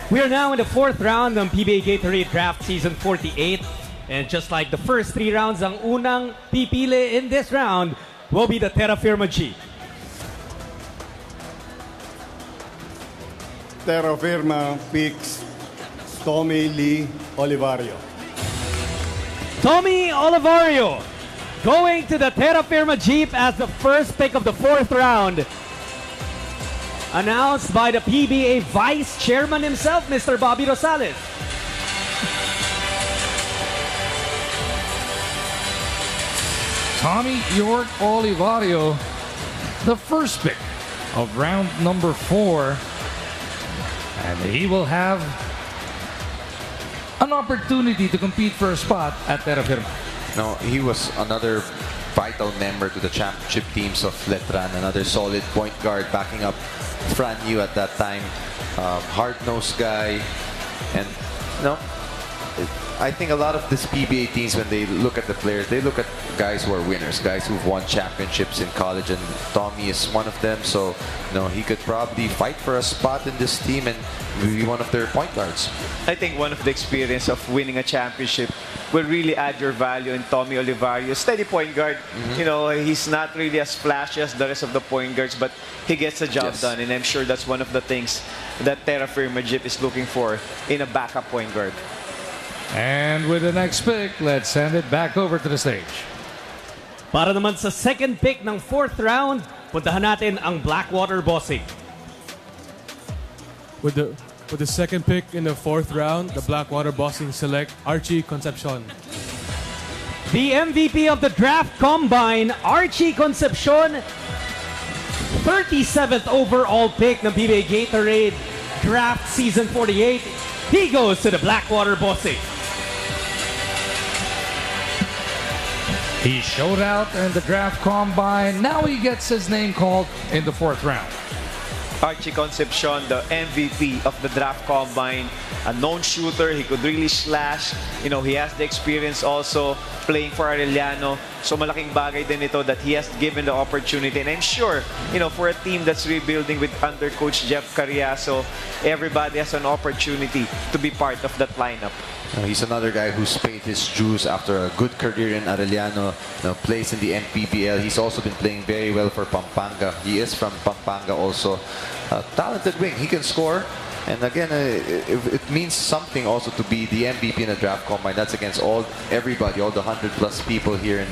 We are now in the fourth round ng PBA Gatorade Draft Season 48. And just like the first three rounds, ang unang pipili in this round will be the Terrafirma G. Terrafirma picks Tommy Lee Olivario. Tommy Olivario going to the Terrafirma Jeep as the first pick of the fourth round. Announced by the PBA Vice Chairman himself, Mr. Bobby Rosales. Tommy York Olivario, the first pick of round number 4. And he will have an opportunity to compete for a spot at Terrafirma. No, he was another vital member to the championship teams of Letran, another solid point guard backing up Fran Yu at that time. Hard-nosed guy. And, I think a lot of these PBA teams, when they look at the players, they look at guys who are winners, guys who've won championships in college, and Tommy is one of them. So, he could probably fight for a spot in this team and be one of their point guards. I think one of the experience of winning a championship will really add your value in Tommy Olivario. Steady point guard. He's not really as flashy as the rest of the point guards, but he gets the job done. And I'm sure that's one of the things that Terrafirma Jeep is looking for in a backup point guard. And with the next pick, let's send it back over to the stage. Para naman sa second pick ng fourth round, puntahan natin ang Blackwater Bossing. With the second pick in the fourth round, the Blackwater Bossing select Archie Concepcion. The MVP of the draft combine, Archie Concepcion, 37th overall pick ng PBA Gatorade Draft Season 48. He goes to the Blackwater Bossing. He showed out in the draft combine. Now he gets his name called in the fourth round. Archie Concepcion, the MVP of the draft combine, a known shooter. He could really slash. He has the experience also playing for Arellano. So malaking bagay din ito that he has given the opportunity. And I'm sure, for a team that's rebuilding with under Coach Jeff Carriazo, everybody has an opportunity to be part of that lineup. He's another guy who's paid his dues after a good career in Arellano, plays in the NPBL. He's also been playing very well for Pampanga. He is from Pampanga also. Talented wing. He can score. And again, it means something also to be the MVP in a draft combine. That's against everybody, all the 100+ people here in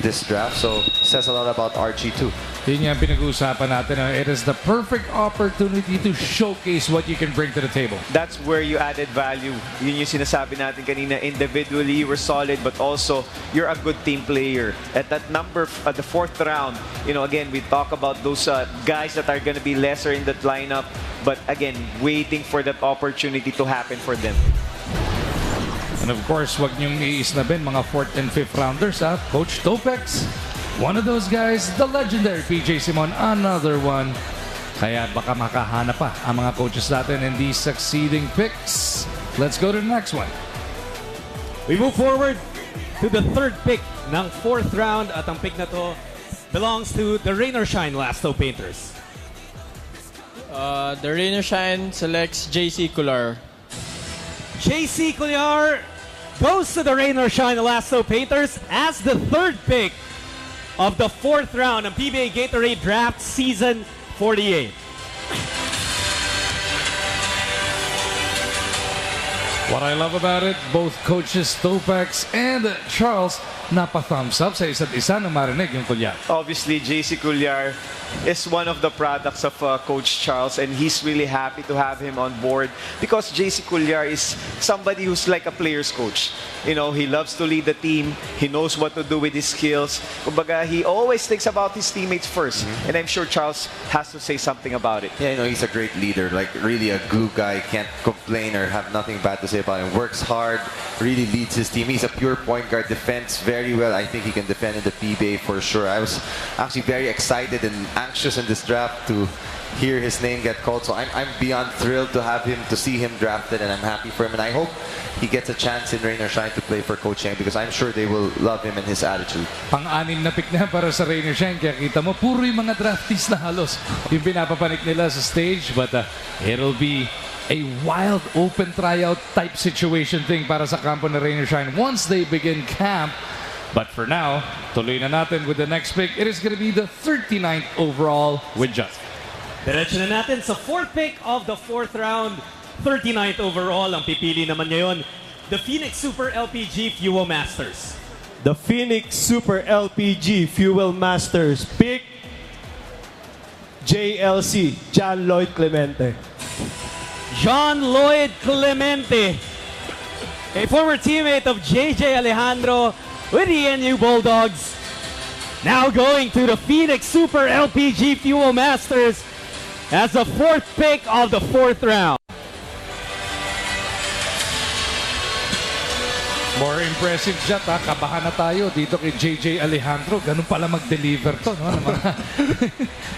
this draft. So, says a lot about Archie too. Yun yung pinag-uusapan natin. It is the perfect opportunity to showcase what you can bring to the table. That's where you added value. Yun yung sinasabi natin kanina. Individually, you were solid, but also you're a good team player. At that number, at the fourth round, again, we talk about those guys that are going to be lesser in that lineup. But again, waiting for that opportunity to happen for them. And of course, wag niyong iisnabin mga 4th and 5th rounders. Coach Topex, one of those guys, the legendary PJ Simon, another one. Kaya baka makahanap pa ang mga coaches natin in these succeeding picks. Let's go to the next one. We move forward to the third pick ng fourth round at ang pick na to belongs to the Rain or Shine Lasto Painters. The Rain or Shine selects JC Cullar. JC Cullar goes to the Rain or Shine Lasto Painters as the third pick of the fourth round of PBA Gatorade Draft Season 48. What I love about it, both coaches Topex and Charles napa-thumbs up sa isa't isa nang marinig yung Cullar. Obviously, JC Cullar is one of the products of Coach Charles, and he's really happy to have him on board because JC Cullar is somebody who's like a player's coach. He loves to lead the team. He knows what to do with his skills. Kumbaga, he always thinks about his teammates first, and I'm sure Charles has to say something about it. Yeah, he's a great leader, like really a glue guy. Can't complain or have nothing bad to say about him. Works hard, really leads his team. He's a pure point guard, defends very well. I think he can defend in the PBA for sure. I was actually very excited and anxious in this draft to hear his name get called. So I'm beyond thrilled to see him drafted, and I'm happy for him. And I hope he gets a chance in Rain or Shine to play for Coach Yang because I'm sure they will love him and his attitude. Pang-anim na pick na para sa Rain or Shine. Kaya kita mo, puro yung mga draftees na halos yung pinapapanik nila sa stage. But it'll be a wild open tryout type situation thing para sa kampo ng Rain or Shine once they begin camp. But for now, tuloy na natin with the next pick. It is going to be the 39th overall with Just. Diretso na natin sa fourth pick of the fourth round. 39th overall. Ang pipili naman ngayon, the Phoenix Super LPG Fuel Masters. The Phoenix Super LPG Fuel Masters pick JLC, John Lloyd Clemente. John Lloyd Clemente, a former teammate of JJ Alejandro with the NU Bulldogs. Now going to the Phoenix Super LPG Fuel Masters as the fourth pick of the fourth round. More impressive, Jat, ha? Kabahan na tayo dito kay JJ Alejandro. Ganun pala mag-deliver to, no?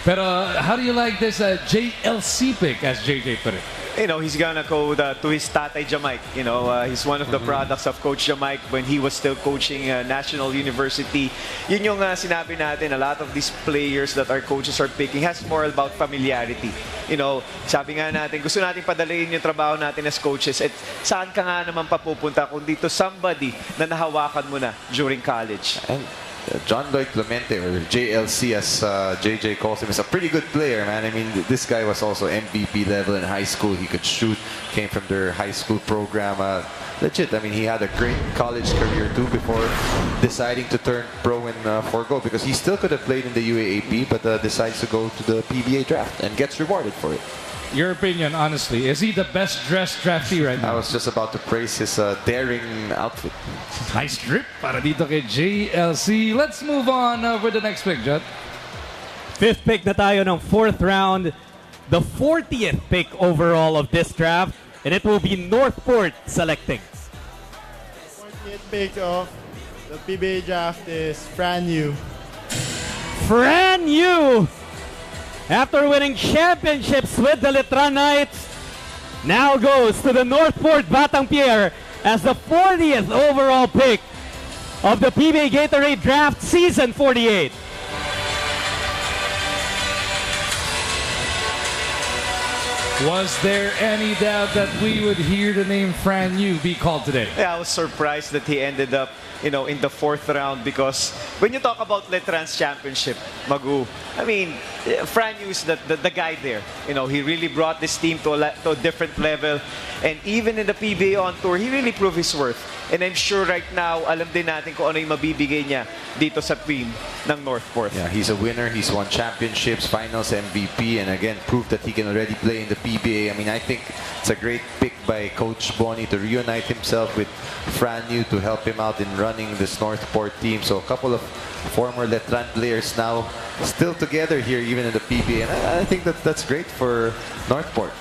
Pero how do you like this JLC pick, as JJ put it? You know, he's gonna go to his tatay Jamaic. You know, he's one of the products of Coach Jamaic when he was still coaching National University. Yun yung sinabi natin, a lot of these players that our coaches are picking has more about familiarity. You know, sabi nga natin, gusto natin padalayin yung trabaho natin as coaches. At saan ka nga naman papupunta kung dito somebody na nahawakan mo na during college. And John Lloyd Clemente, or JLC as JJ calls him, is a pretty good player, man. I mean, this guy was also MVP level in high school. He could shoot, came from their high school program. Legit, I mean, he had a great college career too before deciding to turn pro and forgo, because he still could have played in the UAAP, but decides to go to the PBA draft and gets rewarded for it. Your opinion, honestly, is he the best dressed draftee right now? I was just about to praise his daring outfit. Nice drip para dito kay JLC. Let's move on with the next pick, Jud. Fifth pick na tayo ng fourth round. The 40th pick overall of this draft. And it will be Northport selecting. 40th pick of the PBA draft is Fran Yu. Fran Yu, after winning championships with the Letran Knights, now goes to the Northport Batang Pier as the 40th overall pick of the PBA Gatorade Draft Season 48. Was there any doubt that we would hear the name Fran Yu be called today? Yeah, I was surprised that he ended up, you know, in the fourth round, because when you talk about Letran's championship, Magu, I mean, Fran Yu is the guy there. You know, he really brought this team to a different level. And even in the PBA on tour, he really proved his worth. And I'm sure right now, alam din natin kung ano yung mabibigay niya dito sa team ng Northport. Yeah, he's a winner. He's won championships, finals MVP, and again, proved that he can already play in the PBA. I mean, I think it's a great pick by Coach Bonnie to reunite himself with Fran Yu to help him out in running this Northport team. So a couple of former Letran players now still together here, even in the PBA. And I think that's great for Northport.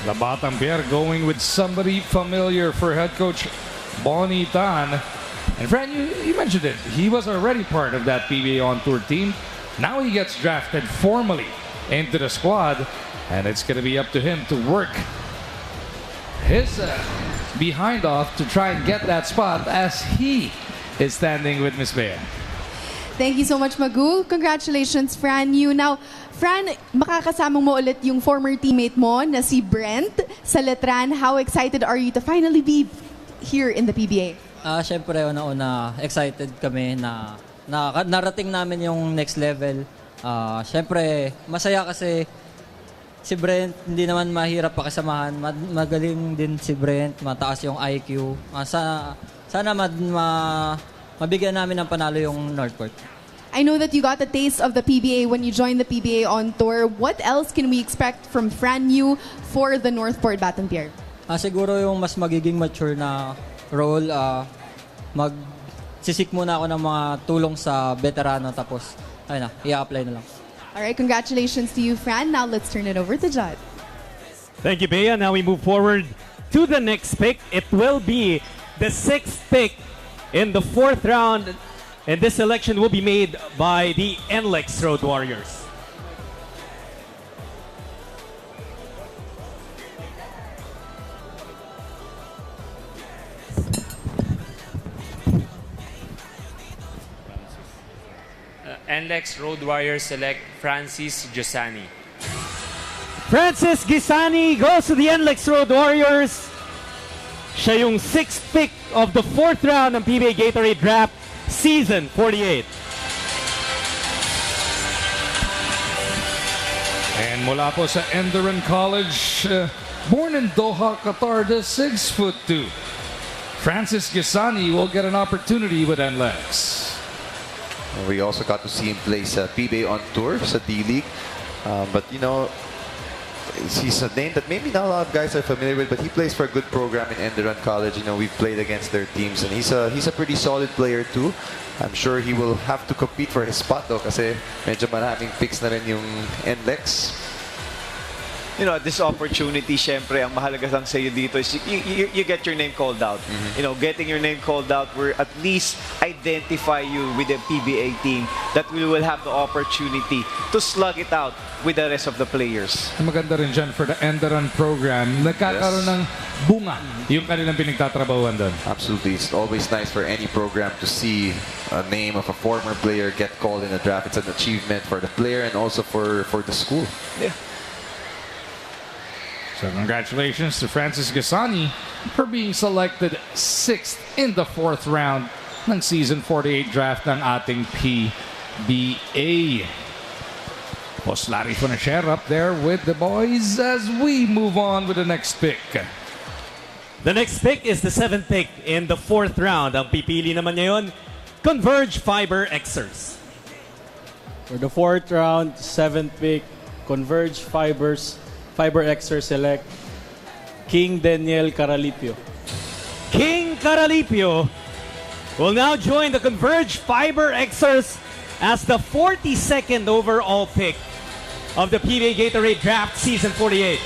The Batang Pier going with somebody familiar for head coach Bonnie Tan. And Fran, you mentioned it. He was already part of that PBA on tour team. Now he gets drafted formally into the squad. And it's going to be up to him to work his behind off to try and get that spot as he is standing with Miss Bea. Thank you so much, Magu. Congratulations, Fran Yu. Now, Fran, makakasama mo ulit yung former teammate mo na si Brent sa Letran. How excited are you to finally be here in the PBA? Siyempre, una-una, excited kami na narating namin yung next level. Siyempre, masaya kasi si Brent, hindi naman mahirap pakisamahan. Magaling din si Brent, mataas yung IQ. Sana mabigyan namin ng panalo yung Northport. I know that you got a taste of the PBA when you joined the PBA on tour. What else can we expect from Fran Yu for the Northport Batang Pier? Siguro yung mas magiging mature na role. Magsisik muna ako ng mga tulong sa veterano, tapos ayun na, i-apply na lang. Alright, congratulations to you, Fran. Now let's turn it over to Judd. Thank you, Bea. Now we move forward to the next pick. It will be the sixth pick in the fourth round. And this selection will be made by the NLEX Road Warriors. NLEX Road Warriors select Francis Giussani. Francis Giussani goes to the NLEX Road Warriors. Siya yung 6th pick of the 4th round ng PBA Gatorade Draft Season 48. And mula po sa Enderun College, born in Doha, Qatar, the 6'2", Francis Giussani will get an opportunity with NLEX. We also got to see him play sa PBA on tour sa D-League. But you know, he's a name that maybe not a lot of guys are familiar with, but he plays for a good program in Enderun College. You know, we've played against their teams, and he's a pretty solid player too. I'm sure he will have to compete for his spot though, kasi medyo maraming picks na rin yung NLEX. You know, at this opportunity, syempre, ang mahalaga lang sa iyo dito is you get your name called out. You know, getting your name called out will at least identify you with the PBA team that we will have the opportunity to slug it out with the rest of the players. Maganda rin dyan for the Enderun program. Nagkakaroon ng bunga yung kanilang pinagtatrabahuan doon. Absolutely. It's always nice for any program to see a name of a former player get called in a draft. It's an achievement for the player and also for the school. Yeah. So congratulations to Francis Giussani for being selected 6th in the 4th round ng Season 48 draft ng ating PBA. Boss Larry Funasher up there with the boys as we move on with the next pick. The next pick is the 7th pick in the 4th round. Ang pipili naman ngayon, Converge Fiber Xers. For the 4th round, 7th pick, Converge Fiber Xer select King Daniel Caralipio. King Caralipio will now join the Converge Fiber Xers as the 42nd overall pick of the PBA Gatorade Draft Season 48.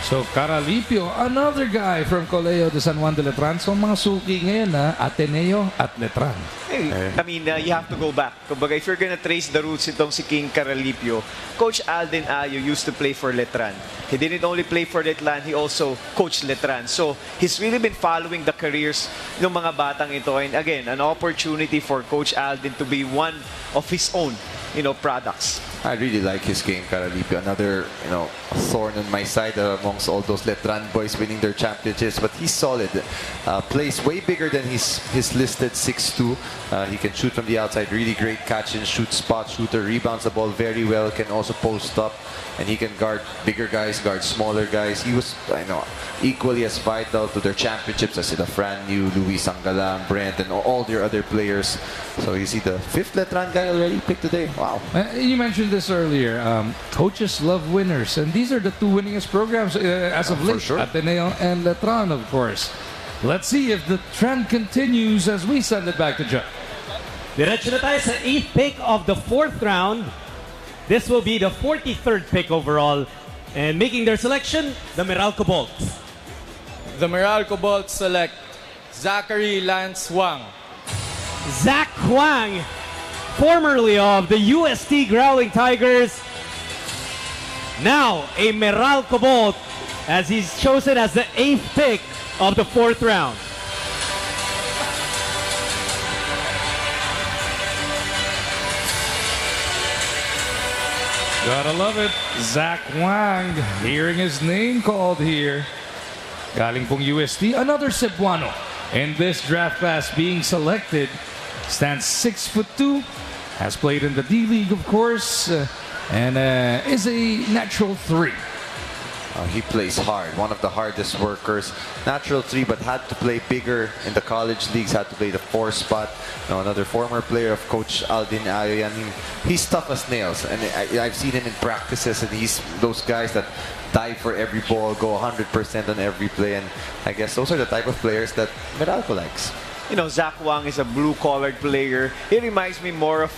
So Caralipio, another guy from Colegio de San Juan de Letran. So mga suki ngayon Ateneo at Letran. Hey, I mean, you have to go back. Kumbaga, if you're gonna trace the roots itong si King Caralipio, Coach Alden Ayo used to play for Letran. He didn't only play for Letran, he also coached Letran. So he's really been following the careers ng mga batang ito. And again, an opportunity for Coach Alden to be one of his own, you know, products. I really like his game, Caralipio. Another, you know, thorn on my side amongst all those Letran boys winning their championships. But he's solid. Plays way bigger than his listed 6'2". He can shoot from the outside. Really great catch and shoot, spot shooter. Rebounds the ball very well. Can also post up. And he can guard bigger guys, guard smaller guys. He was, I know, equally as vital to their championships as the Fran Yu, Luis Angalang, Brent, and all their other players. So you see the 5th Letran guy already picked today. Wow. You mentioned this earlier. Coaches love winners, and these are the two winningest programs as of late. Sure. Ateneo and Letran, of course. Let's see if the trend continues as we send it back to John. Diretso na tayo sa 8th pick of the 4th round. This will be the 43rd pick overall. And making their selection, the Meralco Bolts. The Meralco Bolts select Zachary Lance Huang. Zach Huang, formerly of the UST Growling Tigers, now a Meralco Bolt, as he's chosen as the 8th pick of the 4th round. Gotta love it. Zach Huang, hearing his name called here. Galing pong UST, another Cebuano. In this draft class being selected, stands 6'2", has played in the D-League, of course, and is a natural 3. He plays hard, one of the hardest workers. Natural 3, but had to play bigger in the college leagues, had to play the 4 spot. You know, another former player of Coach Alden Ayo. He's tough as nails, and I've seen him in practices, and he's those guys that dive for every ball, go 100% on every play, and I guess those are the type of players that Meralco likes. You know, Zach Huang is a blue-collared player. He reminds me more of,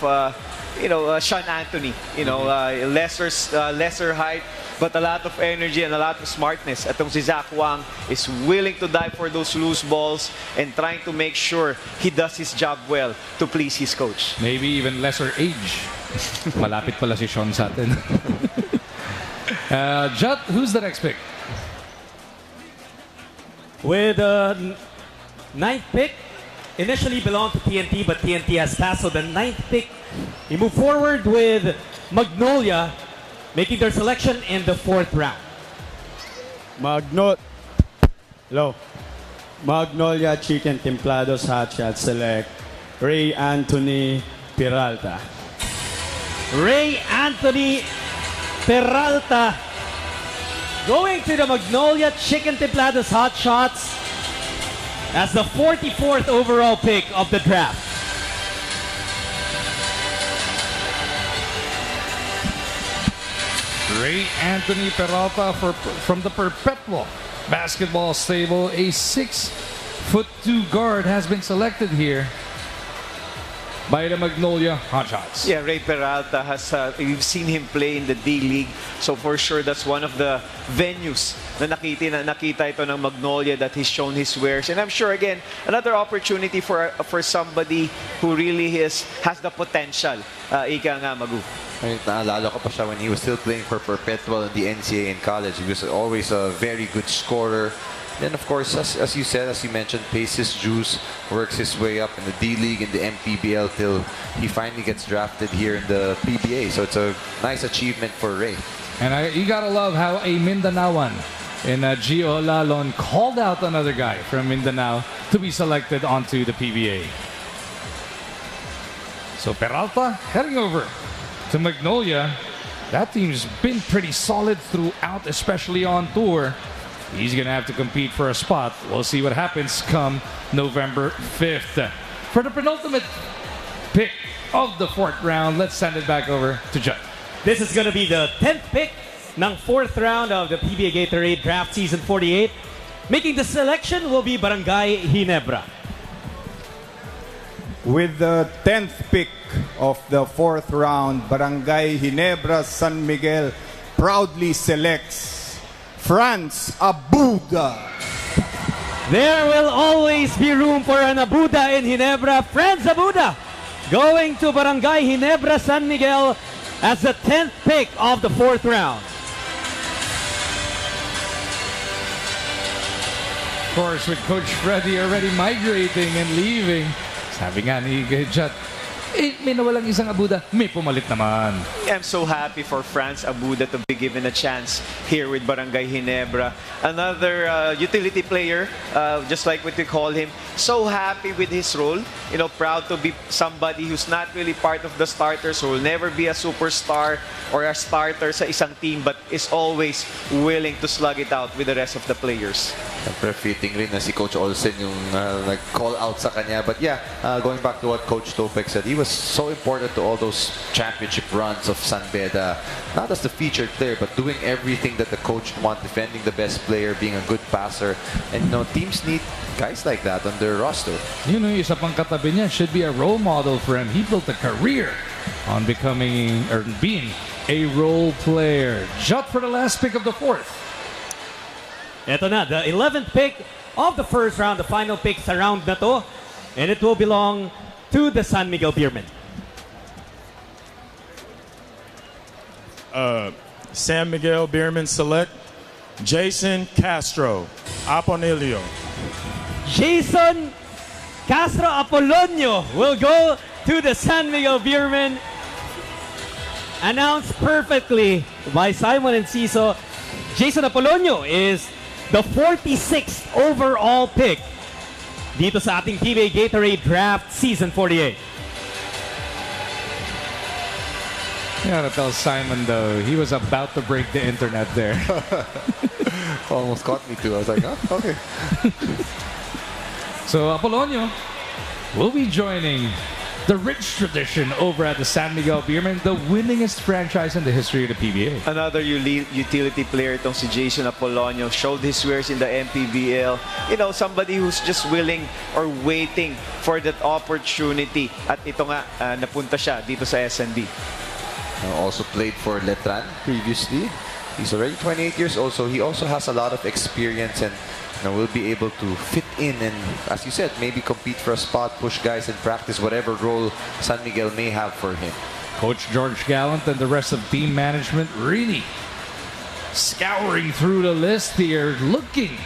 Sean Anthony. You know, lesser height, but a lot of energy and a lot of smartness. Atong si Zach Huang is willing to dive for those loose balls and trying to make sure he does his job well to please his coach. Maybe even lesser age. Malapit pala si Sean sa atin. Jut, who's the next pick? With the ninth pick, initially belonged to TNT, but TNT has passed. So the ninth pick, we move forward with Magnolia, making their selection in the 4th round. Magnolia Chicken Templados Hot Shot select Ray Anthony Peralta. Ray Anthony Peralta going to the Magnolia Chicken Templados Hot Shots as the 44th overall pick of the draft. Ray Anthony Peralta from the Perpetual Basketball Stable. A 6'2" guard has been selected here by the Magnolia Hotshots. Yeah, Ray Peralta has, you've seen him play in the D-League. So for sure, that's one of the venues na nakita ito ng Magnolia that he's shown his wares. And I'm sure, again, another opportunity for somebody who really has the potential. Ika nga, Magu. Naalala ko pa siya when he was still playing for Perpetual in the NCAA in college. He was always a very good scorer. Then, of course, as you said, as you mentioned, pays his dues, works his way up in the D-League, in the MPBL, till he finally gets drafted here in the PBA. So it's a nice achievement for Ray. And you gotta love how a Mindanaoan in Gio Lalon called out another guy from Mindanao to be selected onto the PBA. So Peralta heading over to Magnolia. That team's been pretty solid throughout, especially on tour. He's going to have to compete for a spot. We'll see what happens come November 5th. For the penultimate pick of the 4th round, let's send it back over to Judd. This is going to be the 10th pick ng 4th round of the PBA Gatorade Draft Season 48. Making the selection will be Barangay Ginebra. With the 10th pick of the 4th round, Barangay Ginebra San Miguel proudly selects Franz Abuda. There will always be room for an Abuda in Ginebra. Franz Abuda going to Barangay Ginebra San Miguel as the 10th pick of the 4th round. Of course, with Coach Freddy already migrating and leaving, sabi nga ni Jut, may nawalang isang Abuda, may pumalit naman. I'm so happy for Franz Abuda to be given a chance here with Barangay Ginebra. Another utility player, just like what we call him. So happy with his role. You know, proud to be somebody who's not really part of the starters, who will never be a superstar or a starter sa isang team, but is always willing to slug it out with the rest of the players. Siyempre, fitting rin na si Coach Olsen yung nag-call out sa kanya. But yeah, going back to what Coach Topek said, he was so important to all those championship runs of San Beda. Not as the featured player, but doing everything that the coach wants, defending the best player, being a good passer. And you know, teams need guys like that on their roster. You know, isa pang katabi niya should be a role model for him. He built a career on becoming or being a role player. Jut for the last pick of the 4th. Ito na, the 11th pick of the 1st round, the final pick sa round na to. And it will belong to the San Miguel Beermen. San Miguel Beermen select Jayson Apolonio. Jayson Apolonio will go to the San Miguel Beermen. Announced perfectly by Simon and Ciso. Jayson Apolonio is the 46th overall pick dito sa ating PBA Gatorade Draft Season 48. You gotta tell Simon, though, he was about to break the internet there. Almost caught me too. I was like, oh, okay. So Apolonio will be joining the rich tradition over at the San Miguel Beermen, the winningest franchise in the history of the PBA. Another utility player itong si Jayson Apolonio. Showed his wares in the MPBL. You know, somebody who's just willing or waiting for that opportunity. At ito nga, napunta siya dito sa SNB. Also played for Letran previously. He's already 28 years old, so he also has a lot of experience and will be able to fit in and, as you said, maybe compete for a spot, push guys and practice whatever role San Miguel may have for him. Coach George Gallant and the rest of team management really scouring through the list here, looking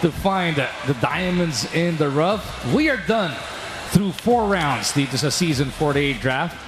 to find the diamonds in the rough. We are done through 4 rounds dito sa Season 48 draft.